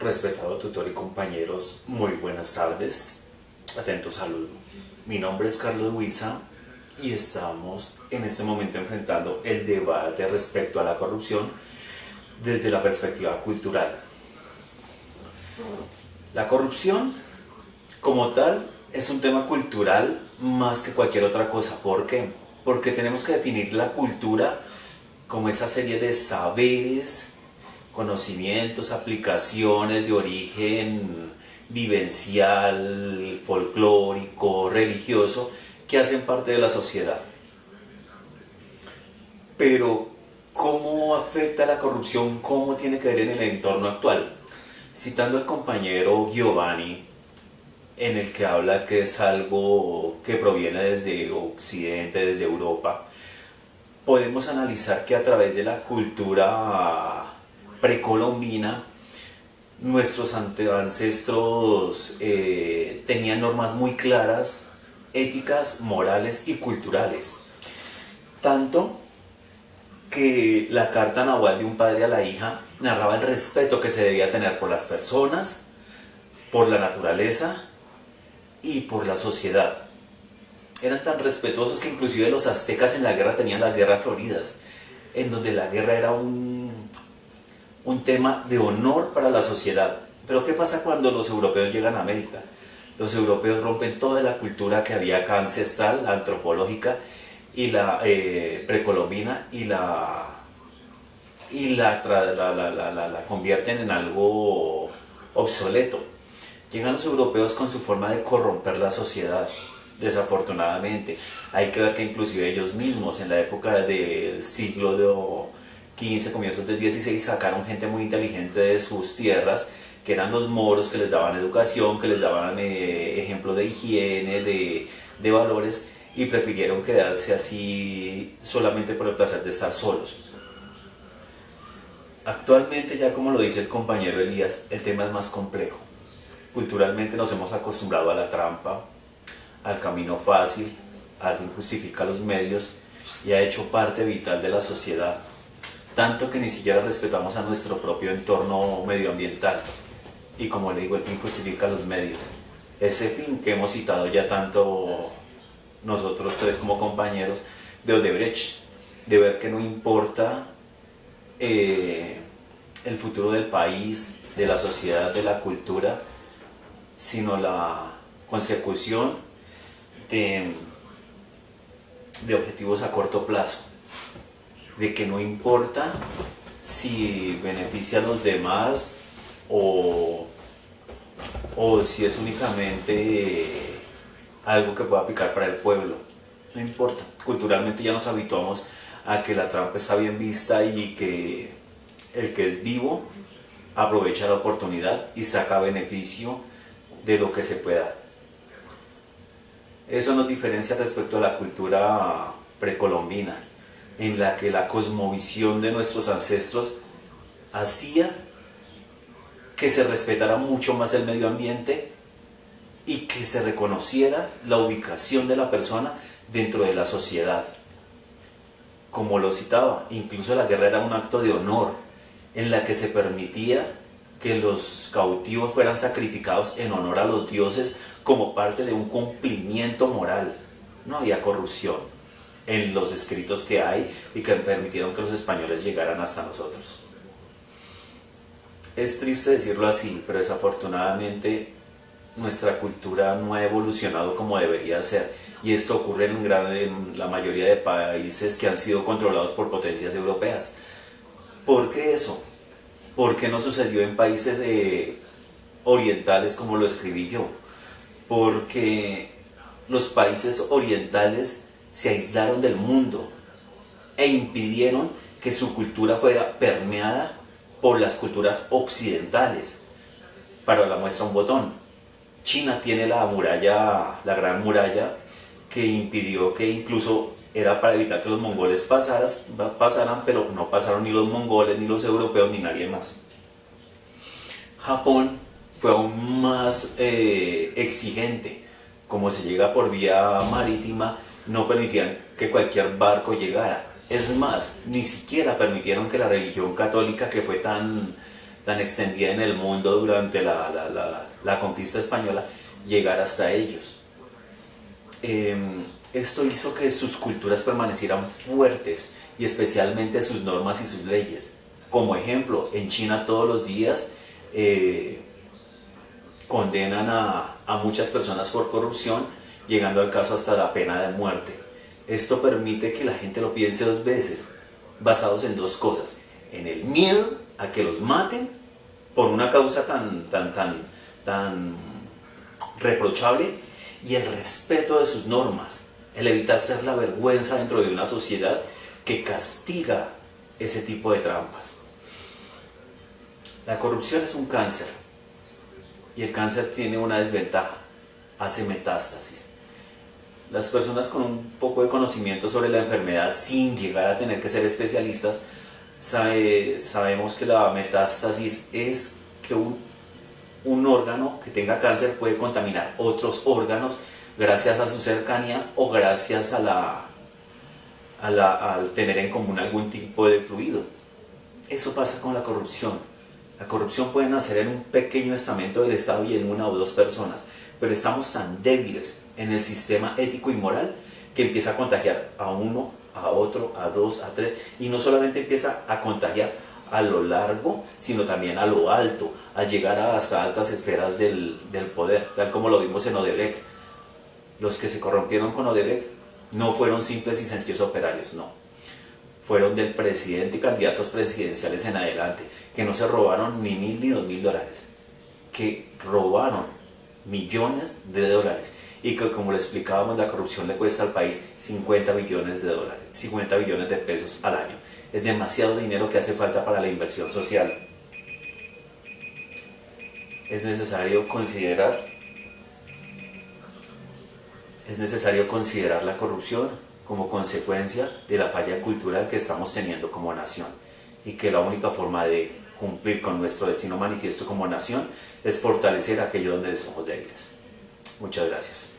Respetado tutor y compañeros, muy buenas tardes. Atento saludo. Mi nombre es Carlos Huiza y estamos en este momento enfrentando el debate respecto a la corrupción desde la perspectiva cultural. La corrupción, como tal, es un tema cultural más que cualquier otra cosa. ¿Por qué? Porque tenemos que definir la cultura como esa serie de saberes, conocimientos, aplicaciones de origen vivencial, folclórico, religioso, que hacen parte de la sociedad. Pero, ¿cómo afecta la corrupción? ¿Cómo tiene que ver en el entorno actual? Citando al compañero Giovanni, en el que habla que es algo que proviene desde Occidente, desde Europa, podemos analizar que a través de la cultura precolombina, nuestros ancestros tenían normas muy claras, éticas, morales y culturales. Tanto que la carta nahual de un padre a la hija narraba el respeto que se debía tener por las personas, por la naturaleza y por la sociedad. Eran tan respetuosos que inclusive los aztecas en la guerra tenían las guerras floridas, en donde la guerra era un tema de honor para la sociedad. Pero ¿qué pasa cuando los europeos llegan a América? Los europeos rompen toda la cultura que había acá ancestral, la antropológica y la precolombina, y la convierten en algo obsoleto. Llegan los europeos con su forma de corromper la sociedad, desafortunadamente. Hay que ver que inclusive ellos mismos en la época del siglo XV, comienzos del XVI, sacaron gente muy inteligente de sus tierras, que eran los moros, que les daban educación, que les daban ejemplo de higiene, de valores, y prefirieron quedarse así solamente por el placer de estar solos. Actualmente, ya como lo dice el compañero Elías, el tema es más complejo. Culturalmente nos hemos acostumbrado a la trampa, al camino fácil, al fin justifica los medios, y ha hecho parte vital de la sociedad, tanto que ni siquiera respetamos a nuestro propio entorno medioambiental. Y como le digo, el fin justifica los medios. Ese fin que hemos citado ya tanto nosotros tres como compañeros de Odebrecht, de ver que no importa el futuro del país, de la sociedad, de la cultura, sino la consecución de objetivos a corto plazo, de que no importa si beneficia a los demás o si es únicamente algo que pueda picar para el pueblo. No importa. Culturalmente ya nos habituamos a que la trampa está bien vista y que el que es vivo aprovecha la oportunidad y saca beneficio de lo que se pueda. Eso nos diferencia respecto a la cultura precolombina, en la que la cosmovisión de nuestros ancestros hacía que se respetara mucho más el medio ambiente y que se reconociera la ubicación de la persona dentro de la sociedad. Como lo citaba, incluso la guerra era un acto de honor, en la que se permitía que los cautivos fueran sacrificados en honor a los dioses como parte de un cumplimiento moral. No había corrupción en los escritos que hay y que permitieron que los españoles llegaran hasta nosotros. Es triste decirlo así, pero desafortunadamente nuestra cultura no ha evolucionado como debería ser, y esto ocurre en la mayoría de países que han sido controlados por potencias europeas. ¿Por qué eso? ¿Por qué no sucedió en países orientales como lo escribí yo? Porque los países orientales se aislaron del mundo e impidieron que su cultura fuera permeada por las culturas occidentales. Para la muestra un botón, China tiene la muralla, la gran muralla, que impidió, que incluso era para evitar que los mongoles pasaran, pero no pasaron ni los mongoles, ni los europeos, ni nadie más. Japón fue aún más exigente. Como se llega por vía marítima, no permitían que cualquier barco llegara. Es más, ni siquiera permitieron que la religión católica, que fue tan tan extendida en el mundo durante la conquista española, llegar hasta ellos. Esto hizo que sus culturas permanecieran fuertes y especialmente sus normas y sus leyes. Como ejemplo, en China todos los días condenan a muchas personas por corrupción, llegando al caso hasta la pena de muerte. Esto permite que la gente lo piense dos veces, basados en dos cosas: en el miedo a que los maten por una causa tan reprochable, y el respeto de sus normas, el evitar ser la vergüenza dentro de una sociedad que castiga ese tipo de trampas. La corrupción es un cáncer, y el cáncer tiene una desventaja: hace metástasis. Las personas con un poco de conocimiento sobre la enfermedad, sin llegar a tener que ser especialistas, sabemos que la metástasis es que un órgano que tenga cáncer puede contaminar otros órganos gracias a su cercanía o gracias al tener en común algún tipo de fluido. Eso pasa con la corrupción. La corrupción puede nacer en un pequeño estamento del Estado y en una o dos personas, pero estamos tan débiles en el sistema ético y moral que empieza a contagiar a uno, a otro, a dos, a tres, y no solamente empieza a contagiar a lo largo, sino también a lo alto, a llegar hasta altas esferas del poder, tal como lo vimos en Odebrecht. Los que se corrompieron con Odebrecht no fueron simples y sencillos operarios, no. Fueron del presidente y candidatos presidenciales en adelante, que no se robaron ni $1,000 ni $2,000, que robaron millones de dólares, y que, como le explicábamos, la corrupción le cuesta al país $50 billones, $50 billones de pesos al año. Es demasiado dinero que hace falta para la inversión social. Es necesario considerar la corrupción como consecuencia de la falla cultural que estamos teniendo como nación, y que la única forma de cumplir con nuestro destino manifiesto como nación es fortalecer aquello donde somos débiles. Muchas gracias.